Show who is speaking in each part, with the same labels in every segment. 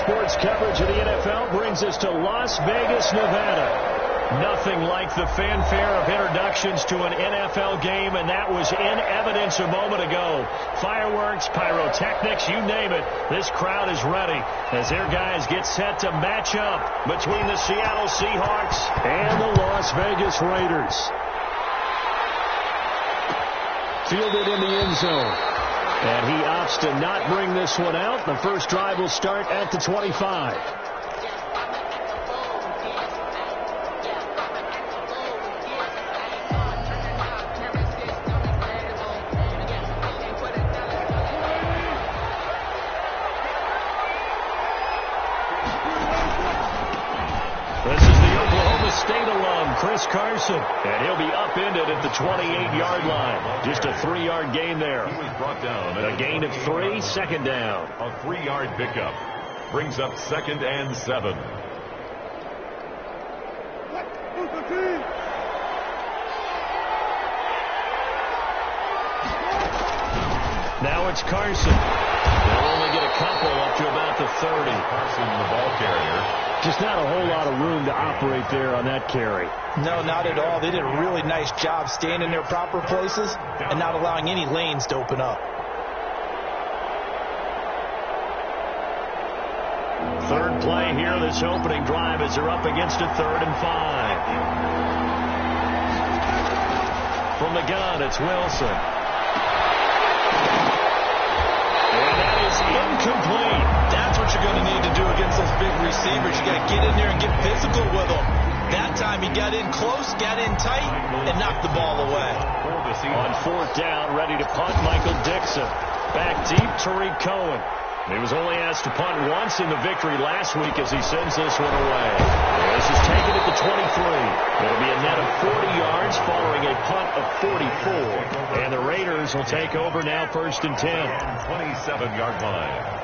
Speaker 1: sports coverage of the NFL brings us to Las Vegas, Nevada. Nothing like the fanfare of introductions to an NFL game, and that was in evidence a moment ago. Fireworks, pyrotechnics, you name it. This crowd is ready as their guys get set to match up between the Seattle Seahawks and the Las Vegas Raiders. Fielded in the end zone. And he opts to not bring this one out. The first drive will start at the 25. Chris Carson, and he'll be upended at the 28-yard line. Just a 3-yard gain there.
Speaker 2: He was brought down.
Speaker 1: A gain of 3, second down.
Speaker 2: A 3-yard pickup brings up 2nd and 7.
Speaker 1: Now it's Carson. They'll only get a couple up to about the 30.
Speaker 2: Carson, the ball carrier.
Speaker 1: Just not a whole lot of room to operate there on that carry.
Speaker 3: No, not at all. They did a really nice job staying in their proper places and not allowing any lanes to open up.
Speaker 1: Third play here, this opening drive as they're up against a 3rd and 5. From the gun, it's Wilson. And that is incomplete.
Speaker 3: That's what you're going to need to do against those big receivers. You got to get in there and get physical with them. That time he got in close, got in tight, and knocked the ball away.
Speaker 1: On 4th down, ready to punt, Michael Dixon. Back deep, Tariq Cohen. He was only asked to punt once in the victory last week as he sends this one away. This is taken at the 23. It'll be a net of 40 yards following a punt of 44. And the Raiders will take over now 1st and 10.
Speaker 2: 27-yard line.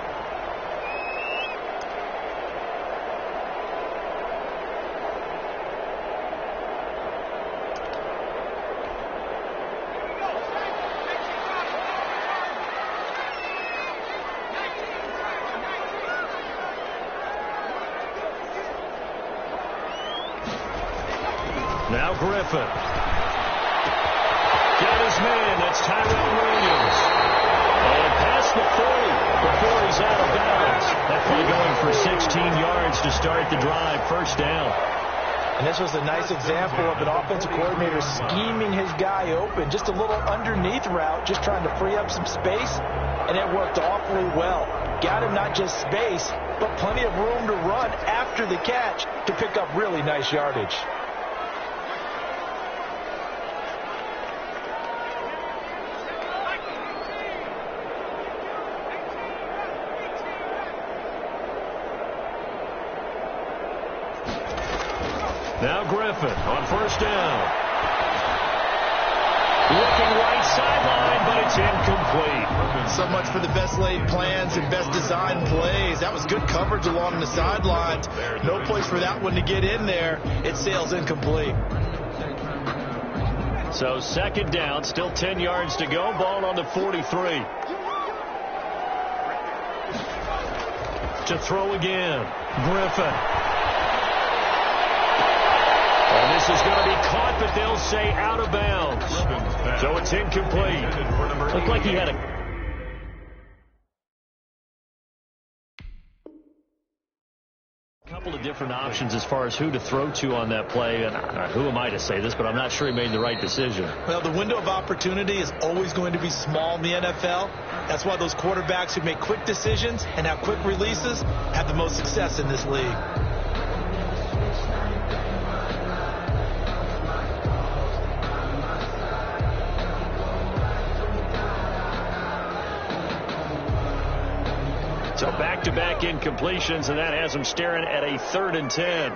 Speaker 1: Now Griffin. Got his man. That's Tyrell Williams. And past the 40 before he's out of bounds. That play going for 16 yards to start the drive. 1st down.
Speaker 3: And this was a nice example of an offensive coordinator scheming his guy open. Just a little underneath route, just trying to free up some space. And it worked awfully well. Got him not just space, but plenty of room to run after the catch to pick up really nice yardage.
Speaker 1: Now Griffin on 1st down. Looking right sideline, but it's incomplete.
Speaker 3: So much for the best laid plans and best designed plays. That was good coverage along the sidelines. No place for that one to get in there. It sails incomplete.
Speaker 1: So 2nd down, still 10 yards to go. Ball on the 43. To throw again. Griffin. And this is going to be caught, but they'll say out of bounds. So it's incomplete. Looked like he had a couple of different options as far as who to throw to on that play. And who am I to say this, but I'm not sure he made the right decision.
Speaker 3: Well, the window of opportunity is always going to be small in the NFL. That's why those quarterbacks who make quick decisions and have quick releases have the most success in this league.
Speaker 1: So back-to-back incompletions, and that has him staring at a 3rd and 10.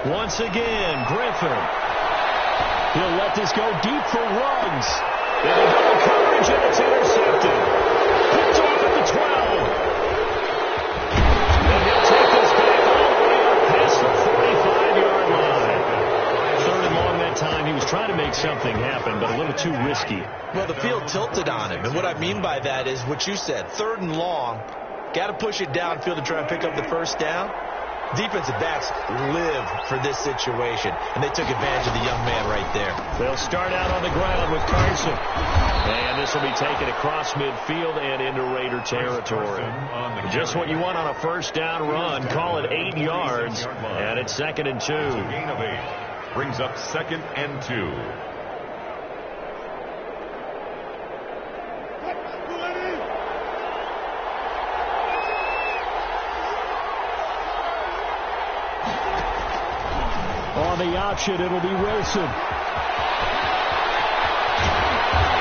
Speaker 1: Once again, Griffin. He'll let this go deep for Ruggs. It'll go coverage, and it's intercepted. Picked off at the 12. And he'll take this back all the way up past the 45-yard line. 3rd and long that time. too risky.
Speaker 3: Well, the field tilted on him, and what I mean by that is what you said, 3rd and long. Got to push it downfield to try and pick up the first down. Defensive backs live for this situation, and they took advantage of the young man right there.
Speaker 1: They'll start out on the ground with Carson. And this will be taken across midfield and into Raider territory. Just what you want on a first down run. Call it 8 yards, and it's 2nd and 2.
Speaker 2: Gain of 8. Brings up 2nd and 2.
Speaker 1: On the option, it'll be Wilson.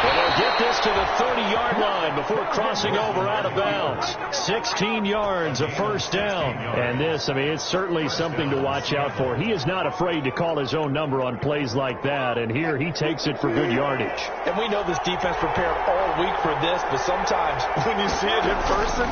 Speaker 1: And they'll get this to the 30-yard line before crossing over out of bounds. 16 yards, a first down. And this, I mean, it's certainly something to watch out for. He is not afraid to call his own number on plays like that. And here he takes it for good yardage.
Speaker 3: And we know this defense prepared all week for this, but sometimes when you see it in person,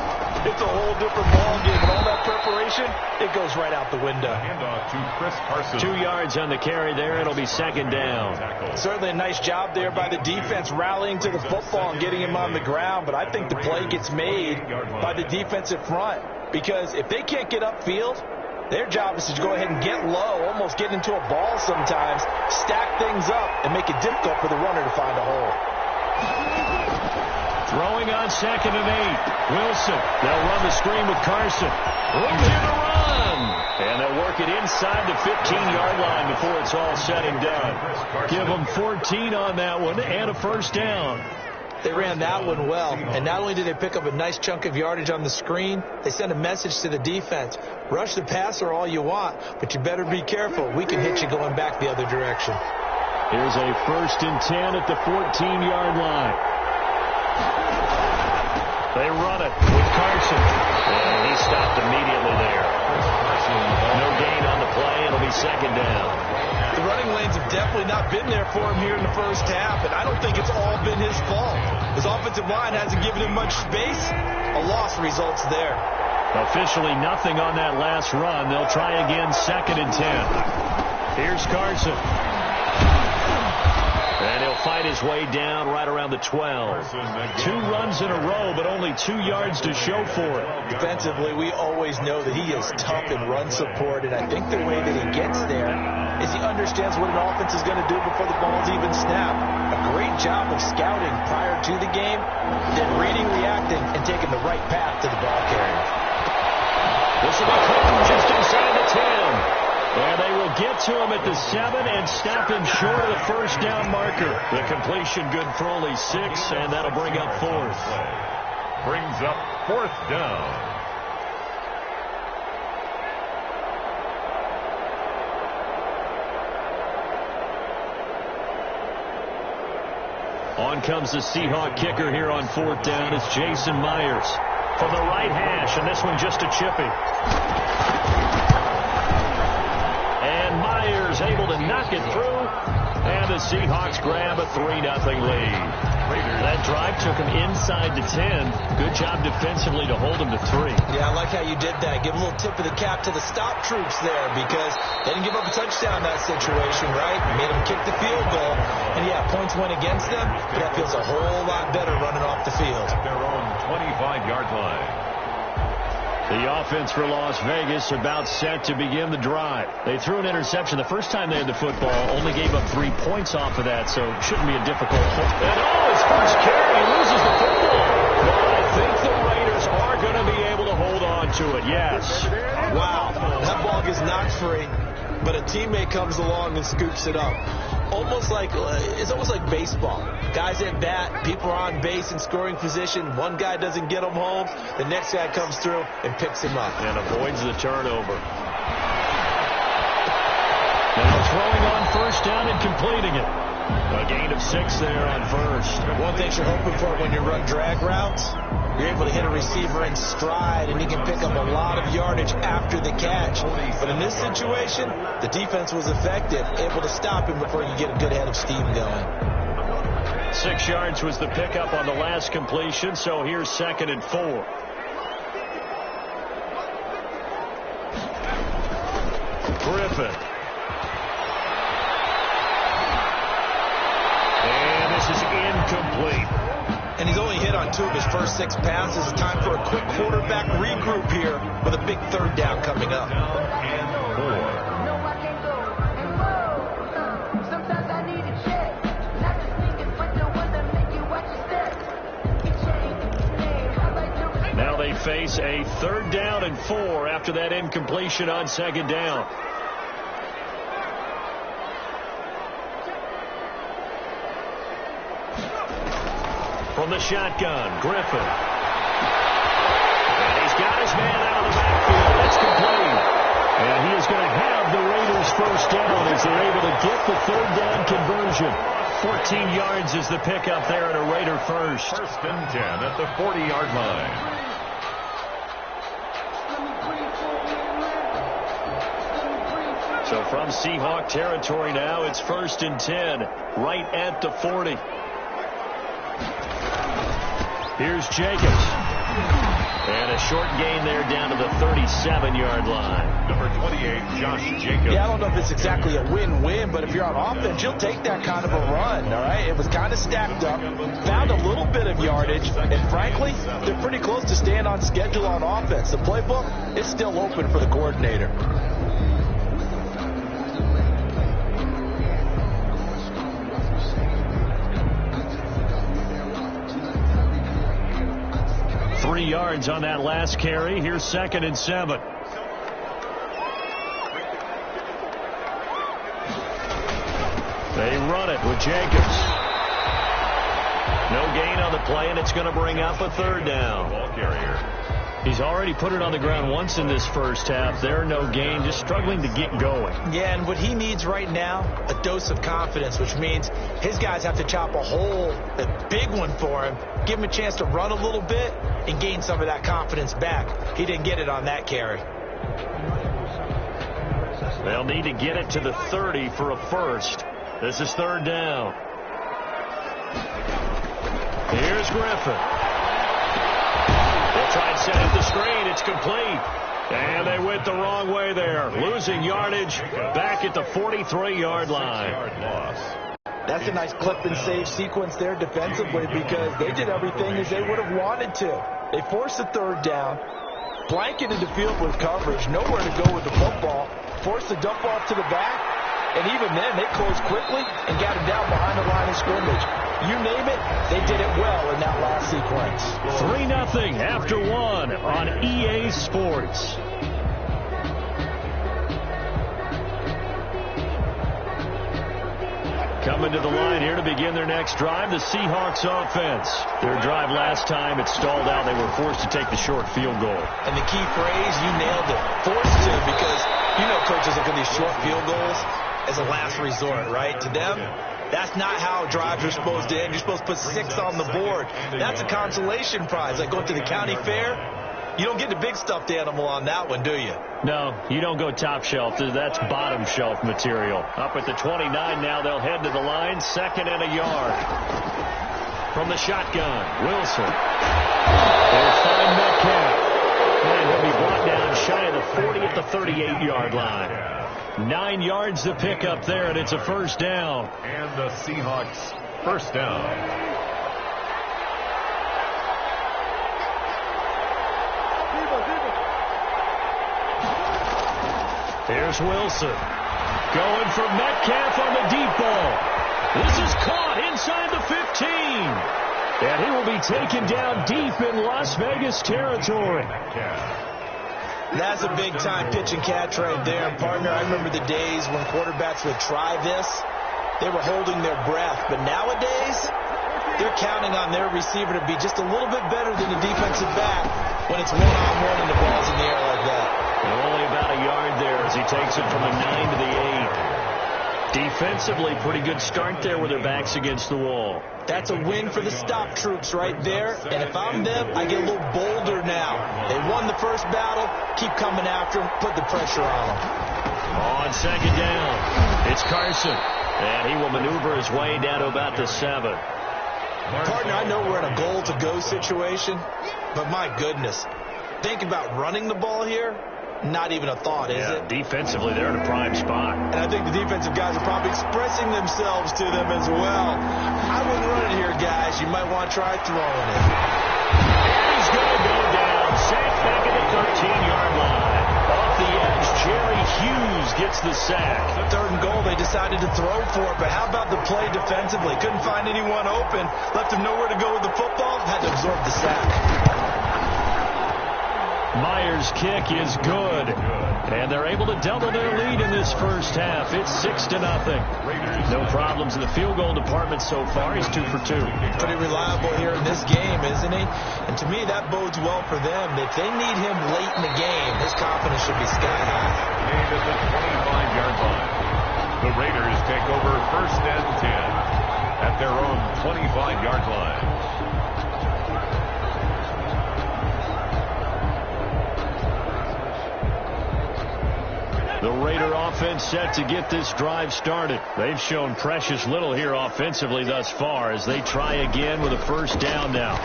Speaker 3: it's a whole different ballgame. And all that preparation, it goes right out the window.
Speaker 2: Handoff to Chris Carson.
Speaker 1: 2 yards on the carry there. It'll be 2nd down.
Speaker 3: Certainly a nice job there by the defense rallying to the football and getting him on the ground, but I think the play gets made by the defensive front, because if they can't get upfield, their job is to go ahead and get low, almost get into a ball sometimes, stack things up, and make it difficult for the runner to find a hole.
Speaker 1: Throwing on 2nd and 8. Wilson. They'll run the screen with Carson. Room here to run. And they'll work it inside the 15-yard line before it's all said and done. Give them 14 on that one and a first down.
Speaker 3: They ran that one well, and not only did they pick up a nice chunk of yardage on the screen, they sent a message to the defense. Rush the passer all you want, but you better be careful. We can hit you going back the other direction.
Speaker 1: Here's a 1st and 10 at the 14-yard line. They run it with Carson. And he stopped immediately there. No gain on the play. It'll be 2nd down.
Speaker 3: The running lanes have definitely not been there for him here in the first half, and I don't think it's all been his fault. His offensive line hasn't given him much space. A loss results there.
Speaker 1: Officially nothing on that last run. They'll try again 2nd and 10. Here's Carson. And he'll fight his way down right around the 12. 2 runs in a row, but only 2 yards to show for it.
Speaker 3: Defensively, we always know that he is tough in run support, and I think the way that he gets there is he understands what an offense is going to do before the ball's even snapped. A great job of scouting prior to the game, then reading, reacting, and taking the right path to the ball carrier.
Speaker 1: This will be caught just inside the 10. And they will get to him at the 7 and stop him short of the first down marker. The completion good for only 6, and that'll bring up 4th.
Speaker 2: Brings up 4th down.
Speaker 1: On comes the Seahawk kicker here on 4th down. It's Jason Myers from the right hash, and this one just a chippy. And Myers able to knock it through, and the Seahawks grab a 3-0 lead. That drive took him inside the 10. Good job defensively to hold him to 3.
Speaker 3: Yeah, I like how you did that. Give a little tip of the cap to the stop troops there, because they didn't give up a touchdown in that situation, right? Made them kick the field goal. And, yeah, points went against them, but that feels a whole lot better running off the field.
Speaker 2: At their own 25-yard line.
Speaker 1: The offense for Las Vegas about set to begin the drive. They threw an interception the first time they had the football, only gave up 3 points off of that, so it shouldn't be a difficult hit. And his first carry, he loses the football. But I think the Raiders are going to be able to hold on to it, yes.
Speaker 3: Wow, that ball gets knocked free, but a teammate comes along and scoops it up. It's almost like baseball. Guys at bat, people are on base in scoring position. One guy doesn't get him home. The next guy comes through and picks him up.
Speaker 1: And avoids the turnover. Now throwing on first down and completing it. A gain of 6 there on first.
Speaker 3: One thing you're hoping for when you run drag routes, you're able to hit a receiver in stride, and he can pick up a lot of yardage after the catch. But in this situation, the defense was effective, able to stop him before you get a good head of steam going.
Speaker 1: 6 yards was the pickup on the last completion, so here's 2nd and 4. Griffin. And this
Speaker 3: on 2 of his first 6 passes. It's time for a quick quarterback regroup here with a big 3rd down coming up.
Speaker 1: Now they face a 3rd down and 4 after that incompletion on 2nd down. From the shotgun, Griffin. And he's got his man out of the backfield. It's complete. And he is going to have the Raiders' 1st down as they're able to get the 3rd down conversion. 14 yards is the pickup there at a Raider 1st.
Speaker 2: 1st and 10 at the 40-yard line.
Speaker 1: So from Seahawk territory now, it's 1st and 10, right at the 40. Here's Jacobs. And a short gain there down to the 37-yard line.
Speaker 2: Number 28, Josh Jacobs.
Speaker 3: Yeah, I don't know if it's exactly a win-win, but if you're on offense, you'll take that kind of a run, all right? It was kind of stacked up, found a little bit of yardage, and frankly, they're pretty close to staying on schedule on offense. The playbook is still open for the coordinator.
Speaker 1: Yards on that last carry. Here's 2nd and 7. They run it with Jacobs. No gain on the play, and it's going to bring up a 3rd down.
Speaker 2: Ball carrier.
Speaker 1: He's already put it on the ground once in this 1st half. There, no gain, just struggling to get going.
Speaker 3: Yeah, and what he needs right now, a dose of confidence, which means his guys have to chop a hole, a big one for him, give him a chance to run a little bit and gain some of that confidence back. He didn't get it on that carry.
Speaker 1: They'll need to get it to the 30 for a 1st. This is 3rd down. Here's Griffin. They'll try and set up the screen. It's complete. And they went the wrong way there. Losing yardage back at the 43-yard line.
Speaker 3: That's a nice clip and save sequence there defensively because they did everything as they would have wanted to. They forced the 3rd down, blanketed the field with coverage, nowhere to go with the football, forced the dump off to the back, and even then they closed quickly and got him down behind the line of scrimmage. You name it, they did it well in that last sequence.
Speaker 1: 3-0 after 1 on EA Sports. Coming to the line here to begin their next drive, the Seahawks offense. Their drive last time, it stalled out. They were forced to take the short field goal.
Speaker 3: And the key phrase, you nailed it. Forced to, because you know coaches look at these short field goals as a last resort, right? To them, that's not how drives are supposed to end. You're supposed to put 6 on the board. That's a consolation prize. Like going to the county fair, you don't get the big stuffed animal on that one, do you?
Speaker 1: No, you don't go top shelf. That's bottom shelf material. Up at the 29 now, they'll head to the line. 2nd and a yard. From the shotgun, Wilson. They'll find Metcalf. And he'll be brought down shy of the 40 at the 38-yard line. 9 yards to pick up there, and it's a 1st down.
Speaker 2: And the Seahawks 1st down.
Speaker 1: Here's Wilson. Going for Metcalf on the deep ball. This is caught inside the 15. And he will be taken down deep in Las Vegas territory.
Speaker 3: That's a big-time pitch and catch right there. Partner, I remember the days when quarterbacks would try this. They were holding their breath. But nowadays, they're counting on their receiver to be just a little bit better than the defensive back when it's one-on-one and the ball's in the air like that.
Speaker 1: And only about a yard there as he takes it from the 9 to the 8. Defensively, pretty good start there with their backs against the wall.
Speaker 3: That's a win for the stop troops right there. And if I'm them, I get a little bolder now. They won the first battle. Keep coming after them. Put the pressure on them.
Speaker 1: On 2nd down, it's Carson. And he will maneuver his way down to about the 7.
Speaker 3: Partner, I know we're in a goal-to-go situation, but my goodness, think about running the ball here. Not even a thought, is it?
Speaker 1: Defensively, they're in a prime spot.
Speaker 3: And I think the defensive guys are probably expressing themselves to them as well. I wouldn't run it here, guys. You might want to try throwing it.
Speaker 1: He's going to go down. Sacked back at the 13-yard line. Off the edge, Jerry Hughes gets the sack.
Speaker 3: Third and goal, they decided to throw for it, but how about the play defensively? Couldn't find anyone open. Left him nowhere to go with the football. Had to absorb the sack.
Speaker 1: Myers' kick is good. And they're able to double their lead in this first half. It's 6-0. No problems in the field goal department so far. He's 2 for 2.
Speaker 3: Pretty reliable here in this game, isn't he? And to me, that bodes well for them. If they need him late in the game, his confidence should be sky high.
Speaker 2: Made at the 25-yard line. The Raiders take over 1st and 10 at their own 25-yard line.
Speaker 1: The Raider offense set to get this drive started. They've shown precious little here offensively thus far as they try again with a first down now.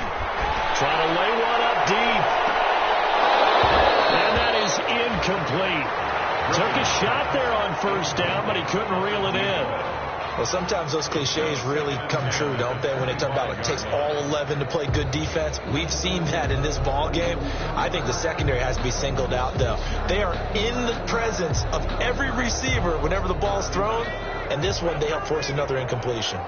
Speaker 1: Trying to lay one up deep. And that is incomplete. Took a shot there on first down, but he couldn't reel it in.
Speaker 3: Well, sometimes those cliches really come true, don't they? When they talk about it takes all 11 to play good defense. We've seen that in this ball game. I think the secondary has to be singled out, though. They are in the presence of every receiver whenever the ball's thrown, and this one they help force another incompletion.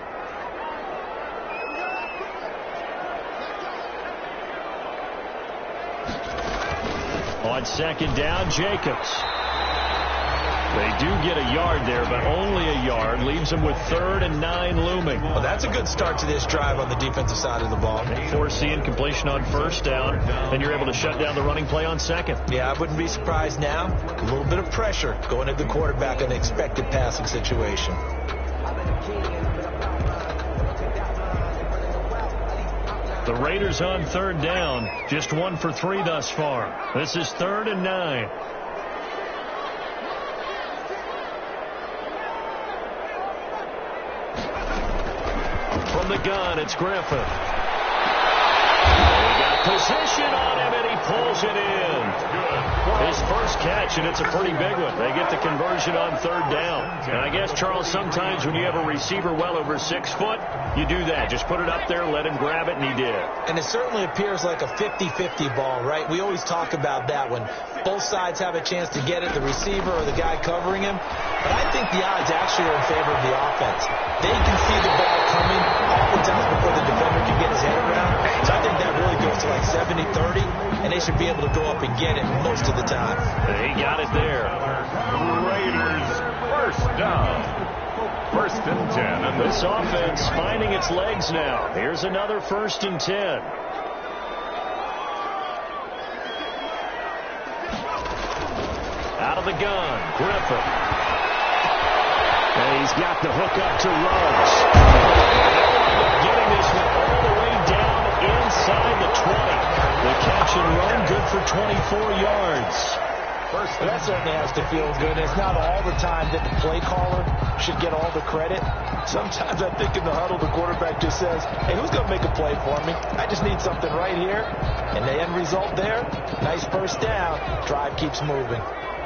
Speaker 1: On second down, Jacobs. They do get a yard there, but only a yard. Leaves them with 3rd and 9 looming.
Speaker 3: Well, that's a good start to this drive on the defensive side of the ball.
Speaker 1: Force the incompletion on first down, and you're able to shut down the running play on second.
Speaker 3: Yeah, I wouldn't be surprised now. A little bit of pressure going at the quarterback in an expected passing situation.
Speaker 1: The Raiders on 3rd down. Just 1 for 3 thus far. This is 3rd and 9. From the gun, it's Griffin. They got position on him, and he pulls it in. His first catch, and it's a pretty big one. They get the conversion on 3rd down. And I guess, Charles, sometimes when you have a receiver well over 6 foot, you do that. Just put it up there, let him grab it, and he did.
Speaker 3: And it certainly appears like a 50-50 ball, right? We always talk about that when both sides have a chance to get it, the receiver or the guy covering him. But I think the odds actually are in favor of the offense. They can see the ball coming oftentimes before the defender can get his head around. So I think that really goes to like 70-30, and they should be able to go up and get it most of the time.
Speaker 1: He got it there.
Speaker 2: Raiders first down. 1st and 10.
Speaker 1: And this offense finding its legs now. Here's another 1st and 10. Out of the gun, Griffin. And he's got the hook up to Ruggs. Getting this one all the way down inside the 20. The catch and run, good for 24 yards.
Speaker 3: Well, that certainly has to feel good. It's not all the time that the play caller should get all the credit. Sometimes I think in the huddle, the quarterback just says, hey, who's going to make a play for me? I just need something right here. And the end result there, nice first down. Drive keeps moving.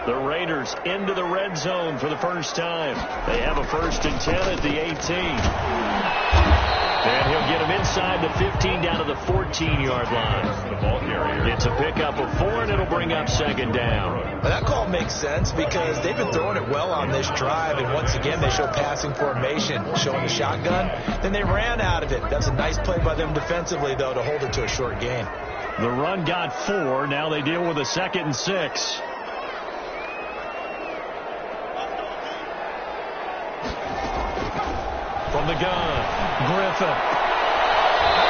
Speaker 1: The Raiders into the red zone for the first time. They have a 1st and 10 at the 18. And he'll get him inside the 15 down to the 14-yard line.
Speaker 2: The ball carrier.
Speaker 1: It's a pickup of 4, and it'll bring up 2nd down.
Speaker 3: Well, that call makes sense because they've been throwing it well on this drive, and once again they show passing formation, showing the shotgun. Then they ran out of it. That's a nice play by them defensively, though, to hold it to a short gain.
Speaker 1: The run got 4. Now they deal with a 2nd and 6. From the gun, Griffin.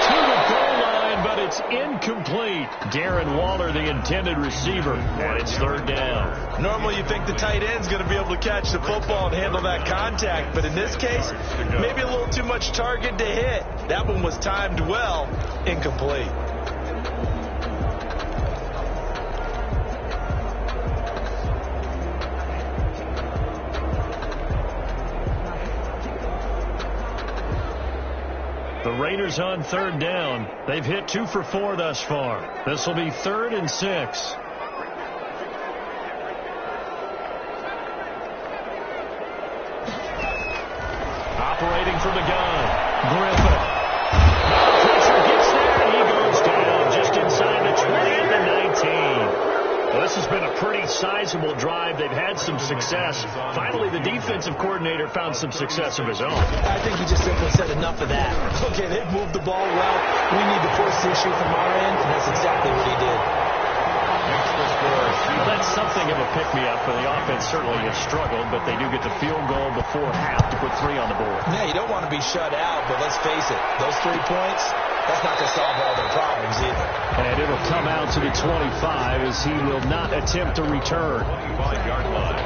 Speaker 1: To the goal line, but it's incomplete. Darren Waller, the intended receiver, and it's 3rd down.
Speaker 3: Normally you think the tight end's going to be able to catch the football and handle that contact, but in this case, maybe a little too much target to hit. That one was timed well, incomplete.
Speaker 1: The Raiders on 3rd down. They've hit 2 for 4 thus far. This will be 3rd and 6. from the gun. Griffin. Pressure gets there, and he goes down just inside the 20 at the 19. Well, this has been a pretty sizable drive. They've had some success. Finally, the defensive coordinator found some success of his own.
Speaker 3: I think he just simply said enough of that. Okay, they've moved the ball well. We need to force the issue from our end, and that's exactly what he did.
Speaker 1: Well, that's something of a pick-me-up for the offense. Certainly has struggled, but they do get the field goal before half to put 3 on the board.
Speaker 3: Yeah, you don't want to be shut out, but let's face it, those 3 points, that's not going to solve all their problems either.
Speaker 1: And it'll come out to the 25 as he will not attempt to return.
Speaker 2: 25-yard line.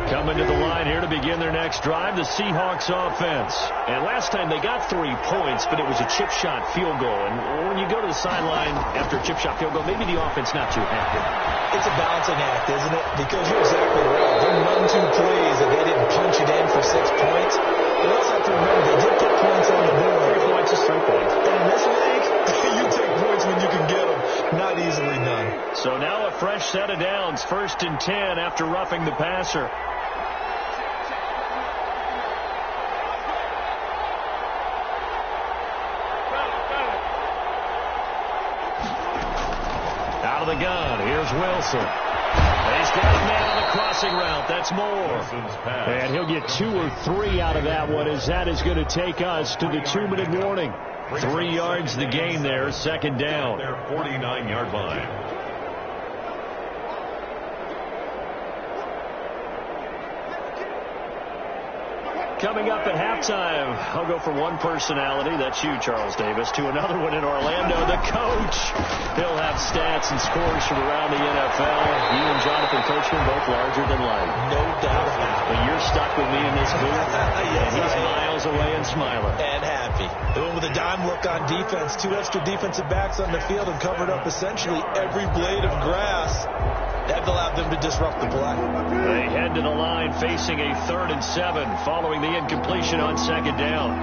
Speaker 1: Coming to the line here to begin their next drive, the Seahawks offense. And last time they got 3 points, but it was a chip shot field goal. And when you go to the sideline after a chip shot field goal, maybe the offense not too happy.
Speaker 3: It's a balancing act, isn't it? Because you're exactly right. They're 1-2 plays that they didn't punch it in for 6 points. But also have to remember they did put points on the board.
Speaker 1: 3 points is 3 points.
Speaker 3: And in this league, you take points when you can get them. Not easily done.
Speaker 1: So now a fresh set of downs. 1st and 10 after roughing the passer. Out of the gun, here's Wilson. He's got a man on the crossing route. That's more. And he'll get 2 or 3 out of that one, as that is going to take us to the 2-minute warning. 3 yards the gain there, 2nd down.
Speaker 2: Their 49-yard line.
Speaker 1: Coming up at halftime, I'll go from one personality, that's you, Charles Davis, to another one in Orlando, the coach. He'll have stats and scores from around the NFL. You and Jonathan Coachman both larger than life.
Speaker 3: No doubt about it.
Speaker 1: But you're stuck with me in this booth, and he's miles away and smiling.
Speaker 3: And happy. The one with a dime look on defense. 2 extra defensive backs on the field and covered up essentially every blade of grass. That allowed them to disrupt the play.
Speaker 1: They head to the line facing a 3rd and 7 following the incompletion on 2nd down.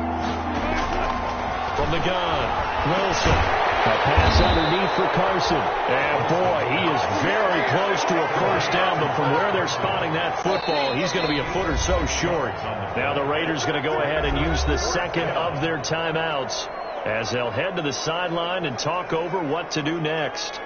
Speaker 1: From the gun, Wilson. A pass underneath for Carson. And boy, he is very close to a 1st down, but from where they're spotting that football, he's going to be a foot or so short. Now the Raiders going to go ahead and use the 2nd of their timeouts as they'll head to the sideline and talk over what to do next.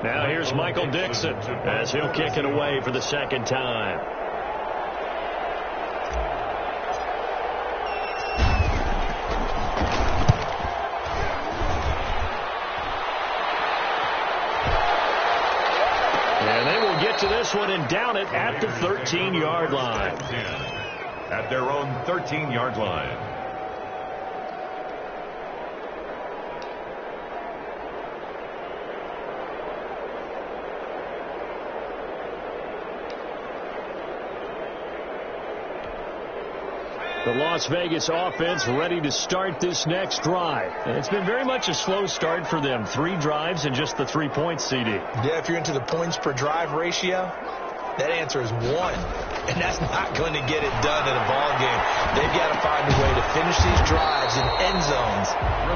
Speaker 1: Now here's Michael Dixon as he'll kick it away for the 2nd time. And they will get to this one and down it at the 13-yard line.
Speaker 2: At their own 13-yard line.
Speaker 1: The Las Vegas offense ready to start this next drive. And it's been very much a slow start for them. 3 drives and just the 3 points, CD.
Speaker 3: Yeah, if you're into the points per drive ratio, that answer is 1. And that's not going to get it done in a ball game. They've got to find a way to finish these drives in end zones,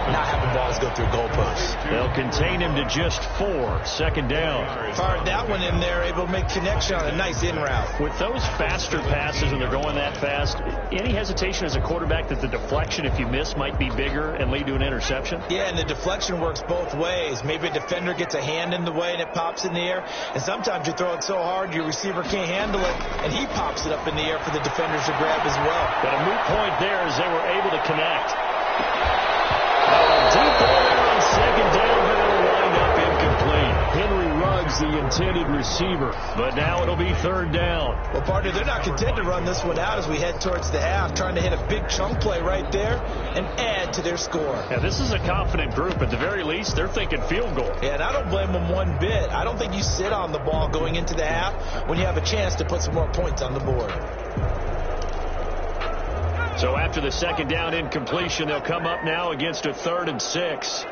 Speaker 3: not having balls go through goalposts.
Speaker 1: They'll contain him to just 4. 2nd down.
Speaker 3: Fired that one in there, able to make connection on a nice in route.
Speaker 1: With those faster passes and they're going that fast, any hesitation as a quarterback that the deflection, if you miss, might be bigger and lead to an interception?
Speaker 3: Yeah, and the deflection works both ways. Maybe a defender gets a hand in the way and it pops in the air. And sometimes you throw it so hard your receiver can't handle it, and he pops it up in the air for the defenders to grab as well.
Speaker 1: But a moot point there as they were able to connect. Deep ball on 2nd down, but it'll wind up incomplete. Henry Ruggs, the intended receiver, but now it'll be 3rd down.
Speaker 3: Well, partner, they're not content to run this one out as we head towards the half, trying to hit a big chunk play right there and add to their score.
Speaker 1: Yeah, this is a confident group. At the very least, they're thinking field goal.
Speaker 3: Yeah, and I don't blame them one bit. I don't think you sit on the ball going into the half when you have a chance to put some more points on the board.
Speaker 1: So after the second down incompletion, they'll come up now against a 3rd and 6.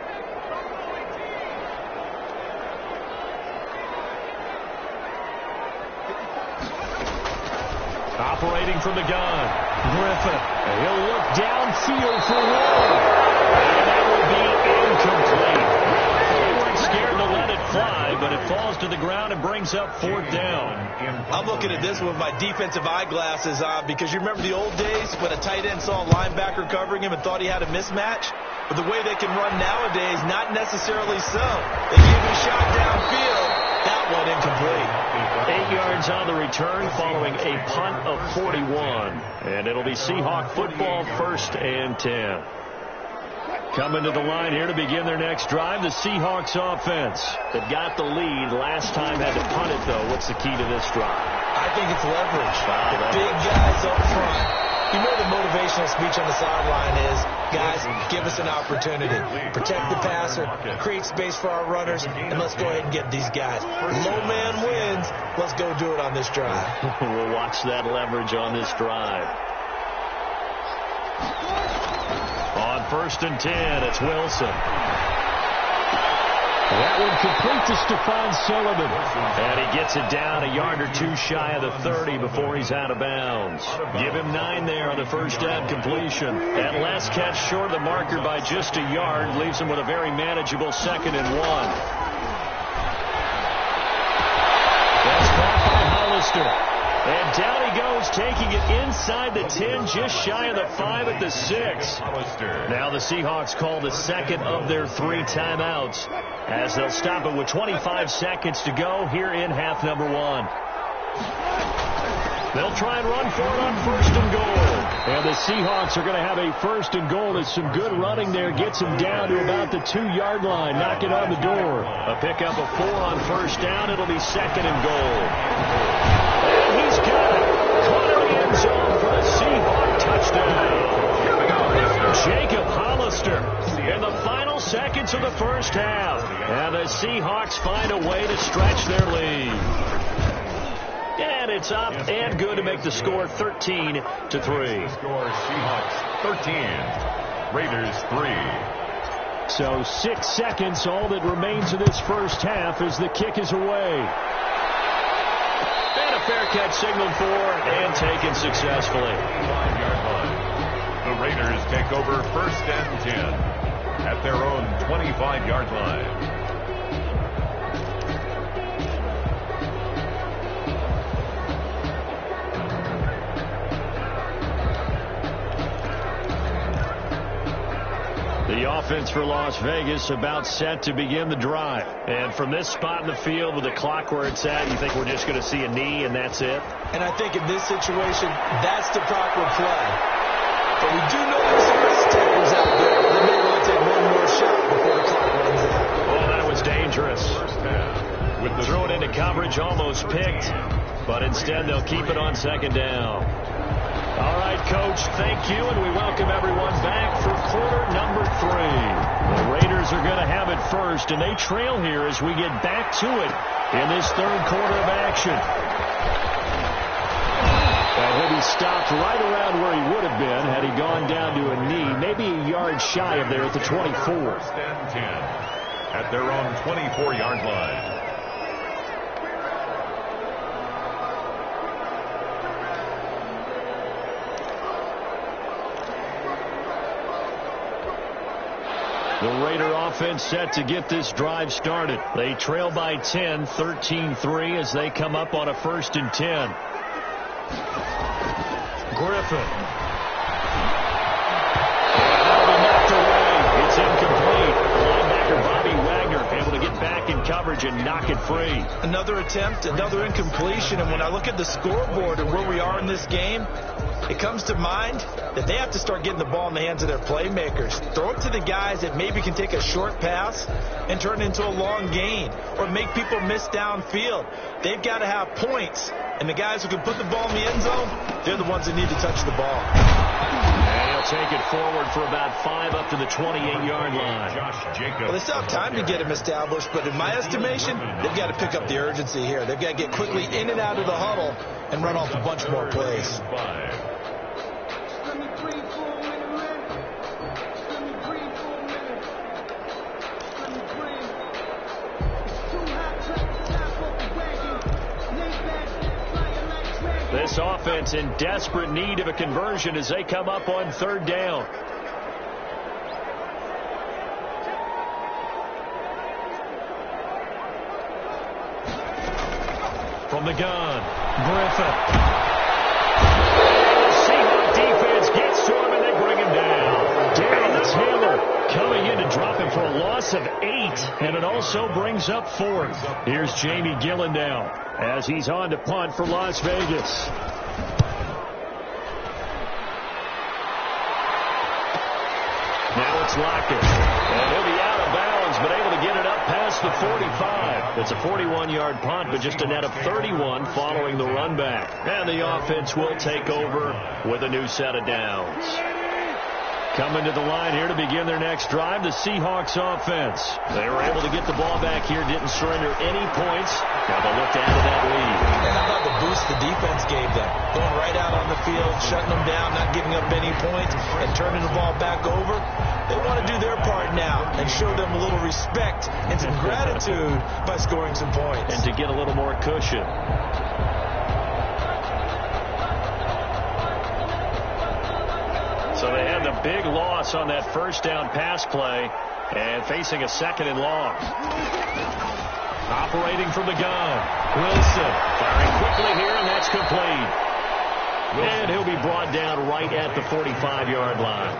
Speaker 1: Operating from the gun, Griffin. He'll look downfield for one. And that will be incomplete. They weren't scared to let it fly, but it falls to the ground and brings up 4th down.
Speaker 3: I'm looking at this with my defensive eyeglasses on because you remember the old days when a tight end saw a linebacker covering him and thought he had a mismatch? But the way they can run nowadays, not necessarily so. They gave him a shot downfield. That one incomplete.
Speaker 1: 8 yards on the return following a punt of 41. And it'll be Seahawk football, 1st and 10. Coming to the line here to begin their next drive, the Seahawks offense. They've got the lead. Last time had to punt it, though. What's the key to this drive?
Speaker 3: I think it's leverage. The big guys up front. You know the motivational speech on the sideline is, guys, give us an opportunity. Protect the passer, create space for our runners, and let's go ahead and get these guys. Low man wins. Let's go do it on this drive.
Speaker 1: We'll watch that leverage on this drive. On 1st and 10, it's Wilson. That one complete to Stephon Sullivan. And he gets it down a yard or 2 shy of the 30 before he's out of bounds. Give him 9 there on the 1st down completion. That last catch short of the marker by just a yard leaves him with a very manageable 2nd and 1. That's caught by Hollister. And down he goes, taking it inside the 10, just shy of the 5 at the 6. Now the Seahawks call the 2nd of their 3 timeouts as they'll stop it with 25 seconds to go here in half number 1. They'll try and run for it on 1st and goal. And the Seahawks are going to have a 1st and goal. There's some good running there. Gets him down to about the 2-yard line. Knock it on the door. A pickup of 4 on 1st down. It'll be 2nd and goal. And he's got it. Caught in the end zone for the Seahawk touchdown. Jacob Hollister in the final seconds of the 1st half. And the Seahawks find a way to stretch their lead. And it's up and good to make the score 13-3.
Speaker 2: Score Seahawks 13, Raiders 3.
Speaker 1: So 6 seconds, all that remains of this 1st half as the kick is away. And a fair catch signaled for and taken successfully.
Speaker 2: 5-yard line. The Raiders take over 1st and 10 at their own 25-yard line.
Speaker 1: The offense for Las Vegas about set to begin the drive. And from this spot in the field with the clock where it's at, you think we're just going to see a knee and that's it?
Speaker 3: And I think in this situation, that's the proper play. But we do know there's some risk takers out there. They may want to take one more shot before the clock runs out.
Speaker 1: Oh, that was dangerous. Threw it into coverage, almost picked. But instead, they'll keep it on 2nd down. All right, Coach, thank you, and we welcome everyone back for quarter number 3. The Raiders are going to have it first, and they trail here as we get back to it in this 3rd quarter of action. And he'll be stopped right around where he would have been had he gone down to a knee, maybe a yard shy of there at the 24.
Speaker 2: 1st and 10 at their own 24-yard line.
Speaker 1: The Raider offense set to get this drive started. They trail by 10, 13-3 as they come up on a 1st and 10. Griffin. That'll be knocked away. It's incomplete. Linebacker Bobby Wagner able to get back in coverage and knock it free.
Speaker 3: Another attempt, another incompletion, and when I look at the scoreboard and where we are in this game, it comes to mind that they have to start getting the ball in the hands of their playmakers. Throw it to the guys that maybe can take a short pass and turn it into a long gain or make people miss downfield. They've got to have points, and the guys who can put the ball in the end zone, they're the ones that need to touch the ball.
Speaker 1: And he'll take it forward for about 5 up to the 28-yard line.
Speaker 3: Well, they still have time to get him established, but in my estimation, they've got to pick up the urgency here. They've got to get quickly in and out of the huddle and run off a bunch more plays.
Speaker 1: This offense in desperate need of a conversion as they come up on third down. From the gun, Griffin. Seahawks defense gets to him and they bring him down. Darryl Taylor coming in to drop him for a loss of 8, and it also brings up 4th. Here's Jamie Gillen now as he's on to punt for Las Vegas. Now it's Lockett, and he'll be out of bounds, but able to get it up past the 45. It's a 41-yard punt, but just a net of 31 following the run back. And the offense will take over with a new set of downs. Coming to the line here to begin their next drive, the Seahawks offense. They were able to get the ball back here, didn't surrender any points. Now they'll look to add to that lead.
Speaker 3: And how about the boost the defense gave them? Going right out on the field, shutting them down, not giving up any points, and turning the ball back over. They want to do their part now and show them a little respect and some gratitude by scoring some points.
Speaker 1: And to get a little more cushion. So they had the big loss on that first down pass play and facing a 2nd and long. Operating from the gun. Wilson firing quickly here, and that's complete. And he'll be brought down right at the 45-yard line.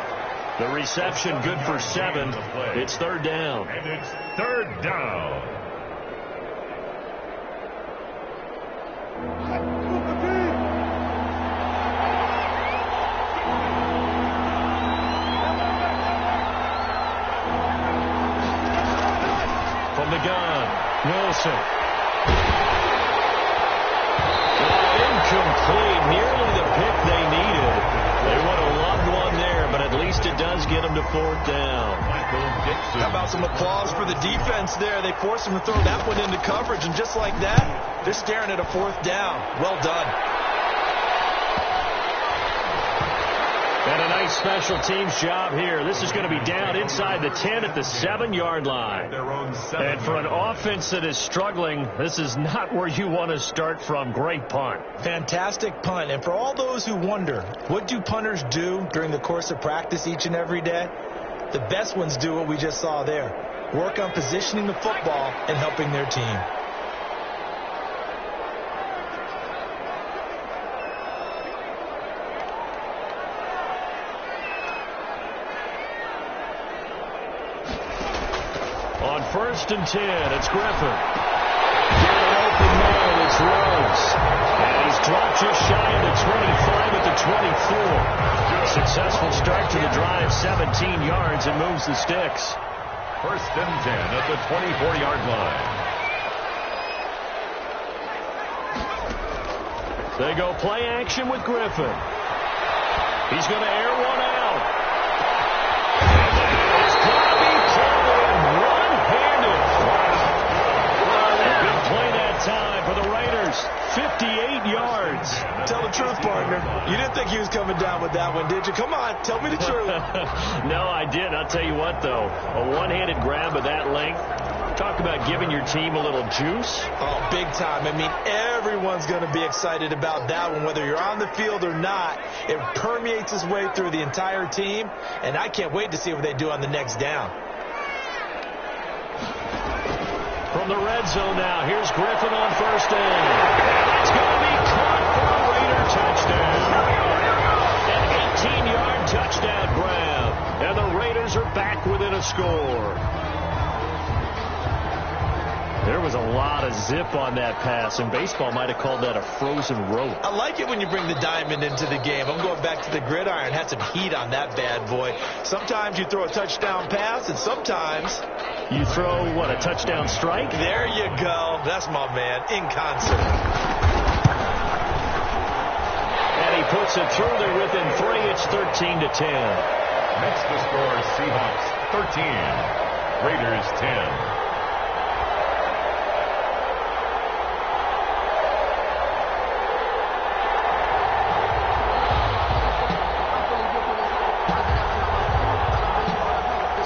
Speaker 1: The reception good for 7. It's 3rd down.
Speaker 2: And it's 3rd down.
Speaker 1: From the gun, Wilson. Incomplete, nearly the pick they needed. They would have loved one there, but at least it does get them to 4th down.
Speaker 3: How about some applause for the defense there? They forced them to throw that one into coverage, and just like that, they're staring at a 4th down. Well done.
Speaker 1: And a nice special teams job here. This is going to be down inside the 10 at the 7-yard line. And for an offense that is struggling, this is not where you want to start from. Great punt.
Speaker 3: Fantastic punt. And for all those who wonder, what do punters do during the course of practice each and every day? The best ones do what we just saw there. Work on positioning the football and helping their team.
Speaker 1: On 1st and 10, it's Griffin. Get an open man, it's Rose. And he's dropped just shy of the 25 at the 24. Successful start to the drive, 17 yards, and moves the sticks.
Speaker 2: 1st and 10 at the 24-yard line.
Speaker 1: They go play action with Griffin. He's going to air one out. And it's going to be caught one-handed. Big play that time for the Raiders. 58 yards.
Speaker 3: Tell the truth, partner. You didn't think he was coming down with that one, did you? Come on, tell me the truth.
Speaker 1: No, I didn't. I'll tell you what, though. A one-handed grab of that length. Talk about giving your team a little juice.
Speaker 3: Oh, big time. I mean, everyone's going to be excited about that one, whether you're on the field or not. It permeates its way through the entire team, and I can't wait to see what they do on the next down.
Speaker 1: From the red zone now, here's Griffin on 1st down. It's going to be caught for a Raider touchdown. An 18-yard touchdown grab, and the Raiders are back within a score. There was a lot of zip on that pass, and baseball might have called that a frozen rope.
Speaker 3: I like it when you bring the diamond into the game. I'm going back to the gridiron. Had some heat on that bad boy. Sometimes you throw a touchdown pass, and sometimes
Speaker 1: you throw, what, a touchdown strike?
Speaker 3: There you go. That's my man, in concert.
Speaker 1: And he puts it through there within 3. It's 13-10.
Speaker 2: Makes the score Seahawks 13, Raiders 10.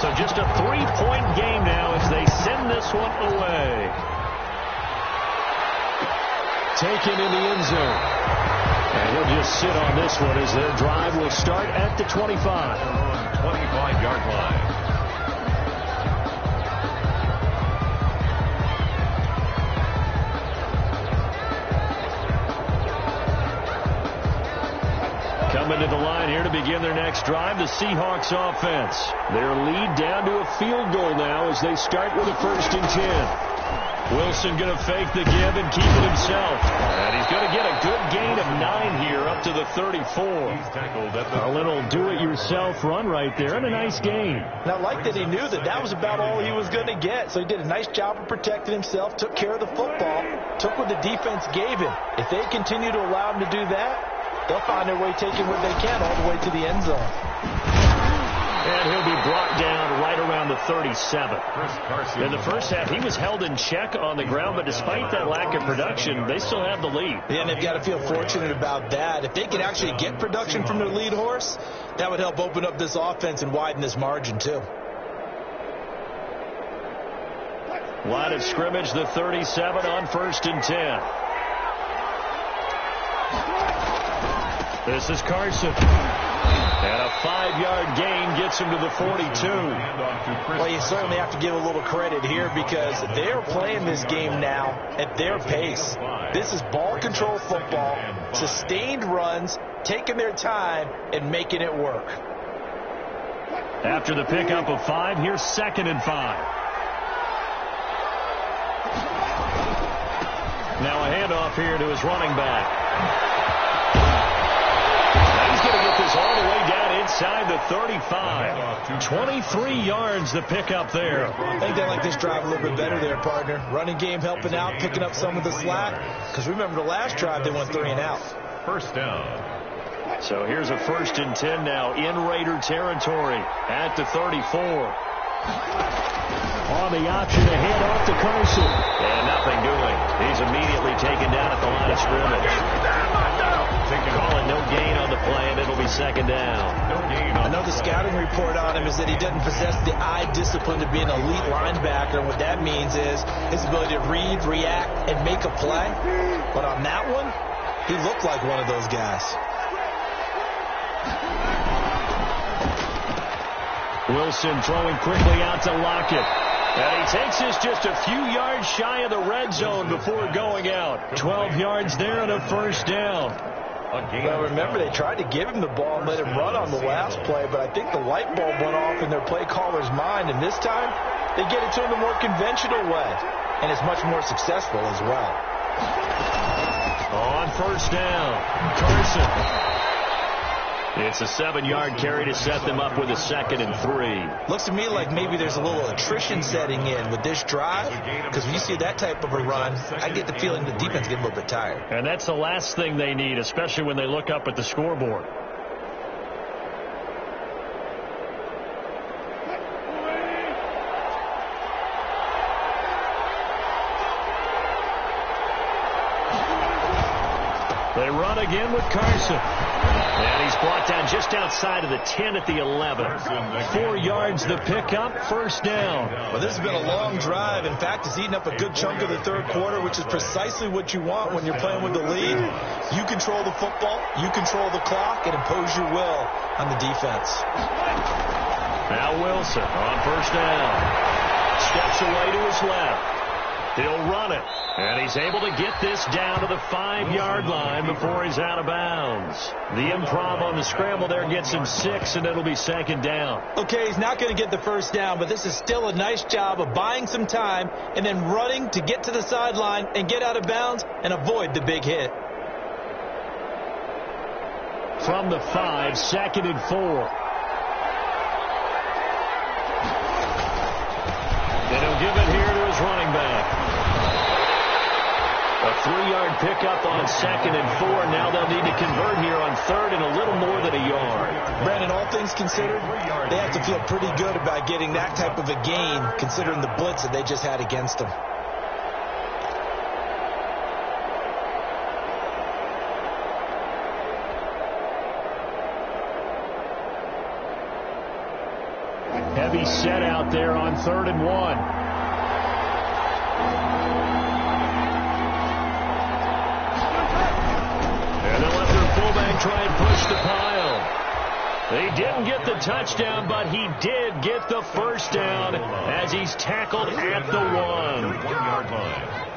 Speaker 1: So just a 3-point game now as they send this one away. Taken in the end zone. He'll just sit on this one as their drive will start at the 25.
Speaker 2: 25-yard line.
Speaker 1: Coming to the line here to begin their next drive, the Seahawks offense. Their lead down to a field goal now as they start with a 1st and 10. Wilson going to fake the give and keep it himself. And he's going to get a good gain of 9 here up to the 34. A little do-it-yourself run right there and a nice gain.
Speaker 3: And I like that he knew that that was about all he was going to get. So he did a nice job of protecting himself, took care of the football, took what the defense gave him. If they continue to allow him to do that, they'll find their way taking what they can all the way to the end zone.
Speaker 1: And he'll be brought down right around the 37. In the first half, he was held in check on the ground, but despite that lack of production, they still have the lead.
Speaker 3: Yeah, and they've got to feel fortunate about that. If they can actually get production from their lead horse, that would help open up this offense and widen this margin, too.
Speaker 1: Line of scrimmage, the 37 on 1st and 10. This is Carson. And a 5-yard gain gets him to the 42.
Speaker 3: Well, you certainly have to give a little credit here because they're playing this game now at their pace. This is ball control football, sustained runs, taking their time and making it work.
Speaker 1: After the pickup of 5, here's 2nd and 5. Now a handoff here to his running back. All the way down inside the 35. 23 yards the pickup there.
Speaker 3: I think they like this drive a little bit better there, partner. Running game helping out, picking up some of the slack. Because remember the last drive, they went 3 and out.
Speaker 2: 1st down.
Speaker 1: So here's a 1st and 10 now in Raider territory at the 34. On the option to hand off to Carson. And nothing doing. He's immediately taken down at the line of scrimmage. Calling no gain on the play, and it'll be 2nd down.
Speaker 3: I know the scouting report on him is that he doesn't possess the eye discipline to be an elite linebacker. And what that means is his ability to read, react, and make a play. But on that one, he looked like one of those guys.
Speaker 1: Wilson throwing quickly out to Lockett. And he takes this just a few yards shy of the red zone before going out. 12 yards there and a 1st down.
Speaker 3: Well, remember, they tried to give him the ball and let him run on the last play, but I think the light bulb went off in their play caller's mind, and this time they get it to him the more conventional way, and it's much more successful as well.
Speaker 1: On 1st down, Carson. It's a 7-yard carry to set them up with a 2nd and 3.
Speaker 3: Looks to me like maybe there's a little attrition setting in with this drive, because when you see that type of a run, I get the feeling the defense get a little bit tired.
Speaker 1: And that's the last thing they need, especially when they look up at the scoreboard. They run again with Carson. And he's brought down just outside of the 10 at the 11. 4 yards the pickup, 1st down.
Speaker 3: Well, this has been a long drive. In fact, it's eaten up a good chunk of the 3rd quarter, which is precisely what you want when you're playing with the lead. You control the football, you control the clock, and impose your will on the defense.
Speaker 1: Now Wilson on 1st down. Steps away to his left. He'll run it. And he's able to get this down to the 5-yard line before he's out of bounds. The improv on the scramble there gets him 6, and it'll be 2nd down.
Speaker 3: Okay, he's not going to get the 1st down, but this is still a nice job of buying some time and then running to get to the sideline and get out of bounds and avoid the big hit.
Speaker 1: From the 5, 2nd and 4. And he'll give it here to his running back. A 3-yard pickup on 2nd and 4. Now they'll need to convert here on 3rd and a little more than a yard.
Speaker 3: Brandon, all things considered, they have to feel pretty good about getting that type of a gain, considering the blitz that they just had against them.
Speaker 1: Heavy set out there on 3rd and 1. try and push the pile. He didn't get the touchdown, but he did get the first down as he's tackled at the 1-yard line.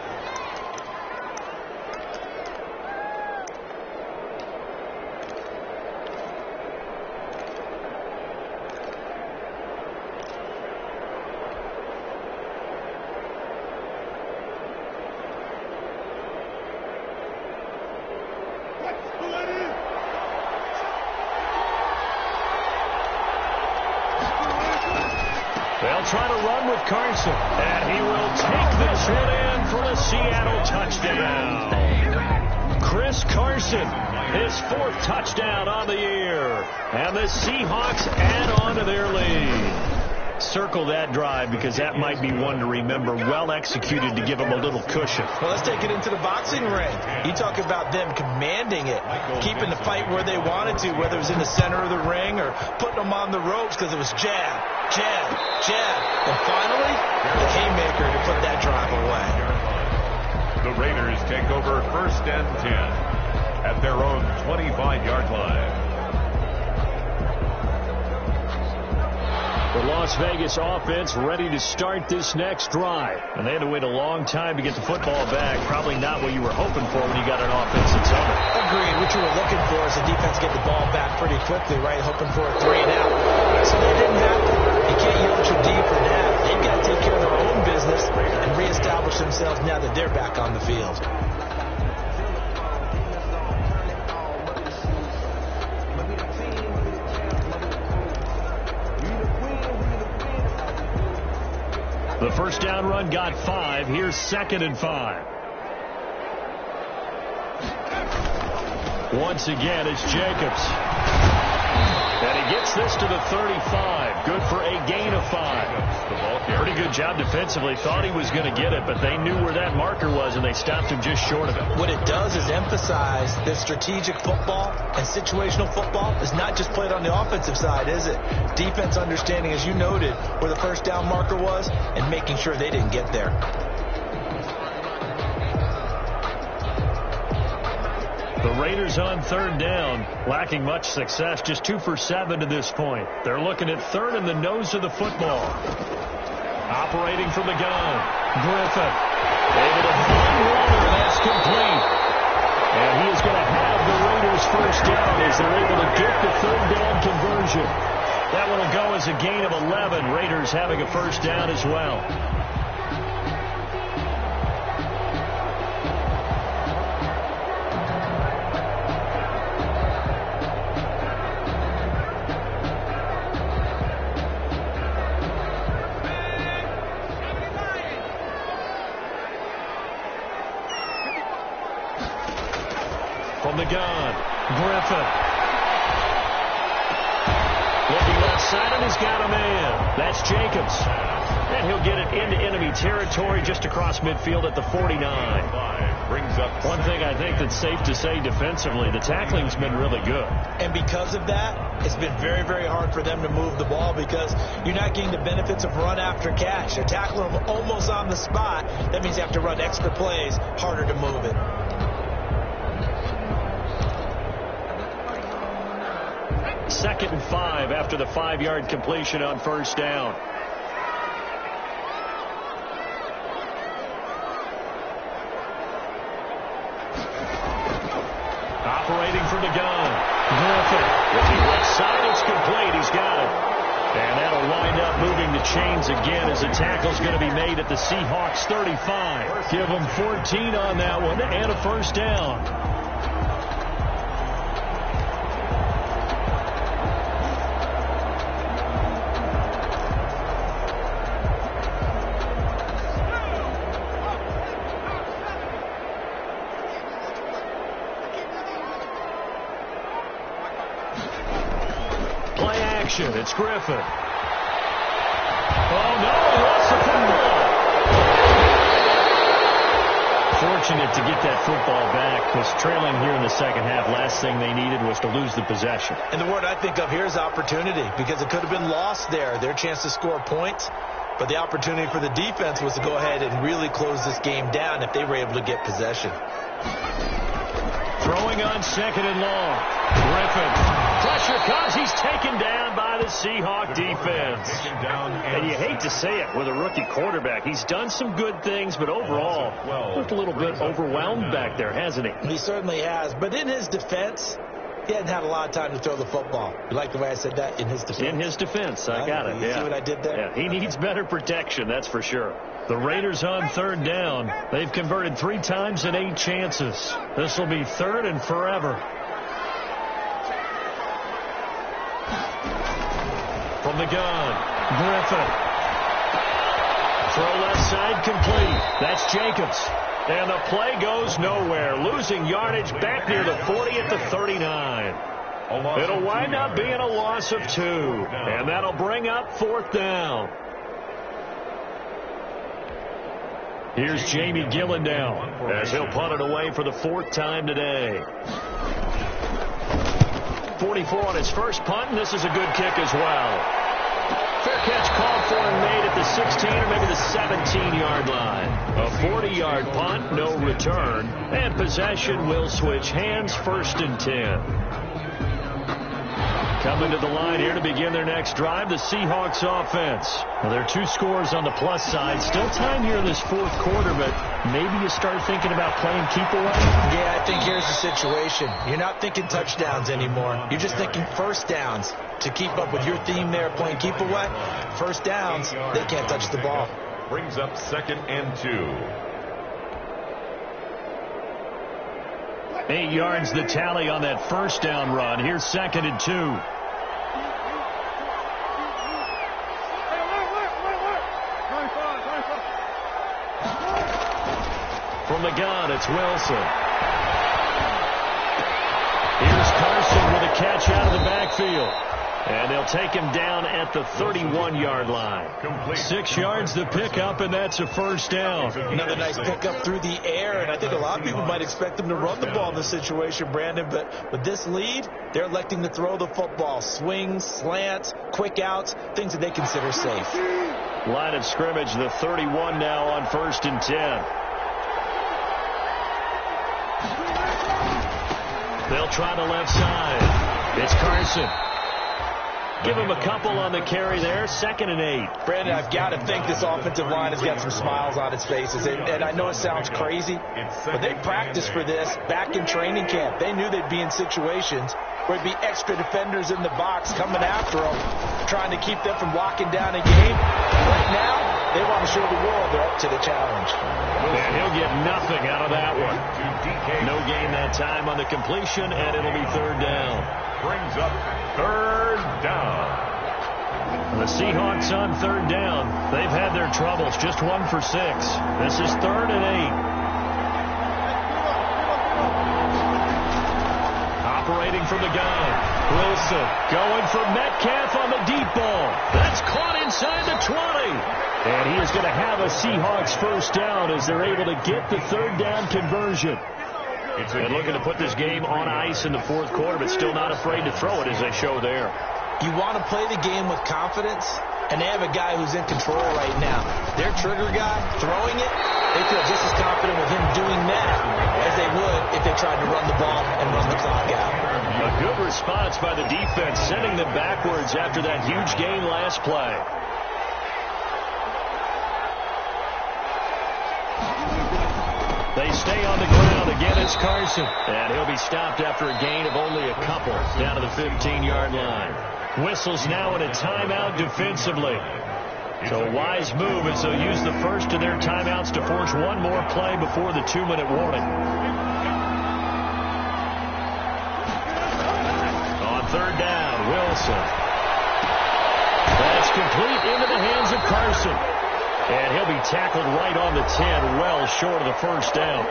Speaker 1: They'll try to run with Carson, and he will take this one in for a Seattle touchdown. Chris Carson, his 4th touchdown on the year, and the Seahawks add on to their lead. Circle that drive because that might be one to remember. Well executed to give them a little cushion.
Speaker 3: Well, let's take it into the boxing ring. You talk about them commanding it, keeping the fight where they wanted to, whether it was in the center of the ring or putting them on the ropes because it was jab, jab, jab. And finally, the haymaker to put that drive away.
Speaker 2: The Raiders take over 1st and 10 at their own 25-yard line.
Speaker 1: The Las Vegas offense ready to start this next drive. And they had to wait a long time to get the football back. Probably not what you were hoping for when you got an offense that's over.
Speaker 3: Agreed. What you were looking for is the defense get the ball back pretty quickly, right? Hoping for a 3-and-out. So that didn't happen. You can't yell too deep for that. They've got to take care of their own business and reestablish themselves now that they're back on the field.
Speaker 1: The first down run got 5. Here's 2nd and 5. Once again, it's Jacobs. And he gets this to the 35. Good for a gain of 5. Pretty good job defensively. Thought he was going to get it, but they knew where that marker was, and they stopped him just short of it.
Speaker 3: What it does is emphasize that strategic football and situational football is not just played on the offensive side, is it? Defense understanding, as you noted, where the first down marker was and making sure they didn't get there.
Speaker 1: The Raiders on 3rd down, lacking much success, just 2 for 7 to this point. They're looking at 3rd in the nose of the football. Operating from the gun, Griffin. Able to find Waller, and that's complete. And he is going to have the Raiders first down as they're able to get the 3rd down conversion. That one will go as a gain of 11. Raiders having a first down as well. From the gun, Griffin. Looking left side, and he's got a man. That's Jacobs. And he'll get it into enemy territory just across midfield at the 49.
Speaker 2: Brings up
Speaker 1: one thing I think that's safe to say defensively, the tackling's been really good.
Speaker 3: And because of that, it's been very, very hard for them to move the ball because you're not getting the benefits of run after catch. They're tackling them almost on the spot. That means you have to run extra plays, harder to move it.
Speaker 1: Second and 5 after the 5-yard completion on first down. Operating from the gun, Griffin. Looking left side, it's complete. He's got it. And that'll wind up moving the chains again as the tackle's going to be made at the Seahawks 35. Give them 14 on that one and a first down. It's Griffin. Oh, no, he lost the football. Fortunate to get that football back because trailing here in the second half, last thing they needed was to lose the possession.
Speaker 3: And the word I think of here is opportunity because it could have been lost there. Their chance to score points, but the opportunity for the defense was to go ahead and really close this game down if they were able to get possession.
Speaker 1: Throwing on second and long. Griffin. Pressure comes. He's taken down by the Seahawk defense. And you hate to say it with a rookie quarterback. He's done some good things, but overall, looked a little bit overwhelmed back there, hasn't he?
Speaker 3: He certainly has. But in his defense, he hadn't had a lot of time to throw the football. You like the way I said that? In his defense?
Speaker 1: In his defense. I got it.
Speaker 3: You see what I did there?
Speaker 1: Yeah, he needs better protection, that's for sure. The Raiders on third down. They've converted 3 times in 8 chances. This will be third and forever. From the gun, Griffin. Throw left side complete. That's Jacobs. And the play goes nowhere. Losing yardage back near the 40 at the 39. It'll wind up being a loss of 2. And that'll bring up fourth down. Here's Jamie Gillen now as he'll punt it away for the 4th time today. 44 on his first punt, and this is a good kick as well. Fair catch called for and made at the 16 or maybe the 17-yard line. A 40-yard punt, no return, and possession will switch hands, 1st and 10. Coming to the line here to begin their next drive, the Seahawks offense. Well, there are 2 scores on the plus side. Still time here in this 4th quarter, but maybe you start thinking about playing keep away.
Speaker 3: Yeah, I think here's the situation. You're not thinking touchdowns anymore. You're just thinking first downs. To keep up with your theme there, playing keep away, first downs, they can't touch the ball.
Speaker 2: Brings up 2nd and 2.
Speaker 1: 8 yards the tally on that first down run. Here's 2nd and 2. From the gun, it's Wilson. Here's Carson with a catch out of the backfield. And they'll take him down at the 31-yard line. 6 yards the pickup, and that's a first down.
Speaker 3: Another nice pickup through the air, and I think a lot of people might expect them to run the ball in this situation, Brandon, but with this lead, they're electing to throw the football. Swings, slants, quick outs, things that they consider safe.
Speaker 1: Line of scrimmage, the 31 now on 1st and 10. They'll try the left side. It's Carson. Give him a couple on the carry there. 2nd and 8.
Speaker 3: Brandon, I've got to think this offensive line has got some smiles on its faces. And I know it sounds crazy, but they practiced for this back in training camp. They knew they'd be in situations where it'd be extra defenders in the box coming after them, trying to keep them from locking down a game. Right now, they want to show the world they're up to the challenge.
Speaker 1: And he'll get nothing out of that one. No gain that time on the completion, and it'll be 3rd down.
Speaker 2: Brings up 3rd down.
Speaker 1: The Seahawks on 3rd down. They've had their troubles. Just 1 for 6. This is 3rd and 8. Operating from the gun. Wilson going for Metcalf on the deep ball. That's caught inside the 20. And he is going to have a Seahawks first down as they're able to get the 3rd down conversion. And looking to put this game on ice in the 4th quarter, but still not afraid to throw it as they show there.
Speaker 3: You want to play the game with confidence, and they have a guy who's in control right now. Their trigger guy, throwing it, they feel just as confident with him doing that as they would if they tried to run the ball and run the clock out.
Speaker 1: A good response by the defense, sending them backwards after that huge gain last play. They stay on the ground. Again, it's Carson. And he'll be stopped after a gain of only a couple down to the 15-yard line. Whistles now in a timeout defensively. So a wise move as they'll use the first of their timeouts to force one more play before the 2-minute warning. On 3rd down, Wilson. That's complete into the hands of Carson. And he'll be tackled right on the 10, well short of the first down.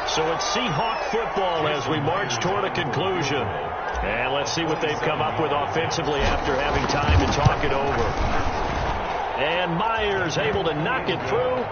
Speaker 1: So it's Seahawk football as we march toward a conclusion. And let's see what they've come up with offensively after having time to talk it over. And Myers able to knock it through.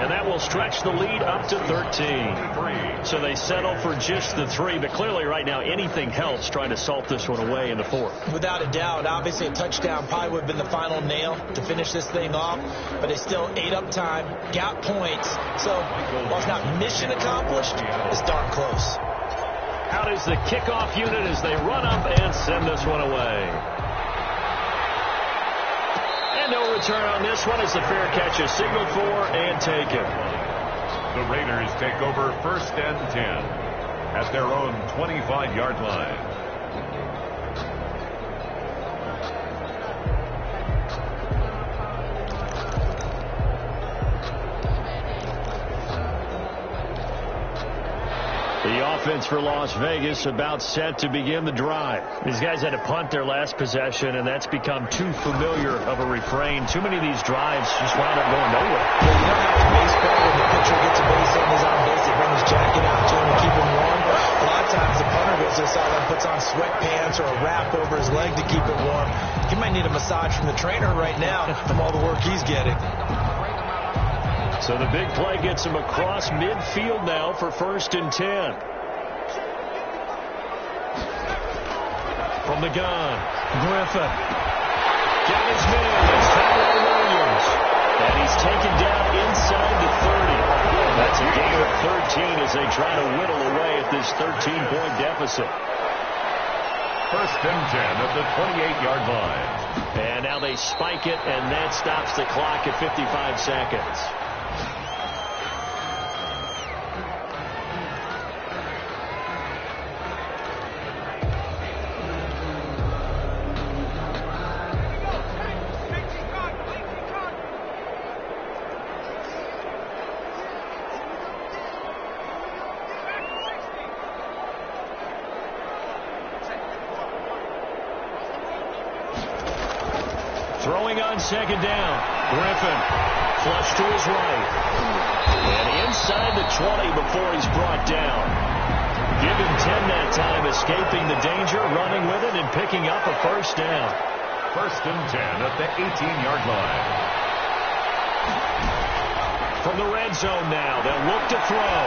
Speaker 1: And that will stretch the lead up to 13. So they settle for just the 3. But clearly right now anything helps trying to salt this one away in the 4th.
Speaker 3: Without a doubt. Obviously a touchdown probably would have been the final nail to finish this thing off. But they still ate up time, got points. So while it's not mission accomplished, it's darn close.
Speaker 1: Out is the kickoff unit as they run up and send this one away. And no return on this one as the fair catch is signaled for and taken.
Speaker 2: The Raiders take over 1st and 10 at their own 25-yard line.
Speaker 1: The offense for Las Vegas about set to begin the drive. These guys had to punt their last possession, and that's become too familiar of a refrain. Too many of these drives just wound up going nowhere.
Speaker 3: Yeah, you know how in baseball, when the pitcher gets a base on his own base, they bring his jacket out to him to keep him warm. A lot of times the punter goes to the sideline, puts on sweatpants or a wrap over his leg to keep it warm. He might need a massage from the trainer right now from all the work he's getting.
Speaker 1: So the big play gets him across midfield now for 1st and 10. From the gun, Griffin. Got his man. That's Tyrell Williams. And he's taken down inside the 30. That's a gain of 13 as they try to whittle away at this 13-point deficit.
Speaker 2: 1st and 10 at the 28-yard line.
Speaker 1: And now they spike it, and that stops the clock at 55 seconds. Throwing on 2nd down. Griffin. Flush to his right. And inside the 20 before he's brought down. Give him 10 that time, escaping the danger, running with it, and picking up a 1st down.
Speaker 2: 1st and 10 at the 18-yard line.
Speaker 1: From the red zone now, they'll look to throw.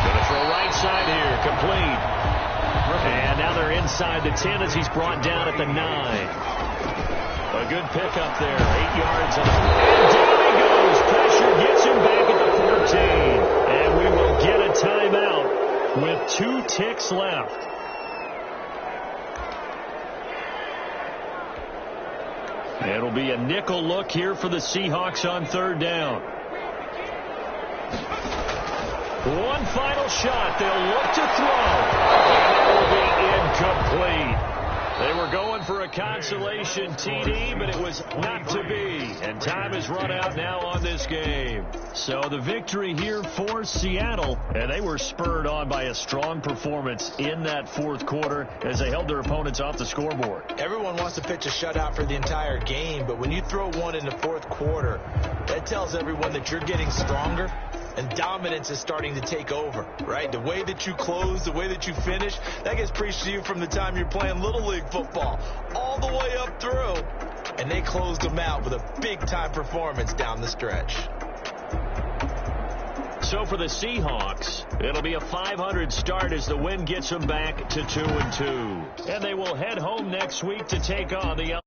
Speaker 1: Going to throw right side here, complete. And now they're inside the 10 as he's brought down at the 9. A good pickup there, 8 yards. And down he goes. Pressure gets him back at the 14. And we will get a timeout with 2 ticks left. It'll be a nickel look here for the Seahawks on 3rd down. One final shot. They'll look to throw. And it will be incomplete. They were going for a consolation TD, but it was not to be. And time has run out now on this game. So the victory here for Seattle, and they were spurred on by a strong performance in that 4th quarter as they held their opponents off the scoreboard.
Speaker 3: Everyone wants to pitch a shutout for the entire game, but when you throw one in the 4th quarter, that tells everyone that you're getting stronger. And dominance is starting to take over, right? The way that you close, the way that you finish, that gets preached to you from the time you're playing Little League football all the way up through. And they closed them out with a big-time performance down the stretch.
Speaker 1: So for the Seahawks, it'll be a 500 start as the win gets them back to 2-2. And they will head home next week to take on the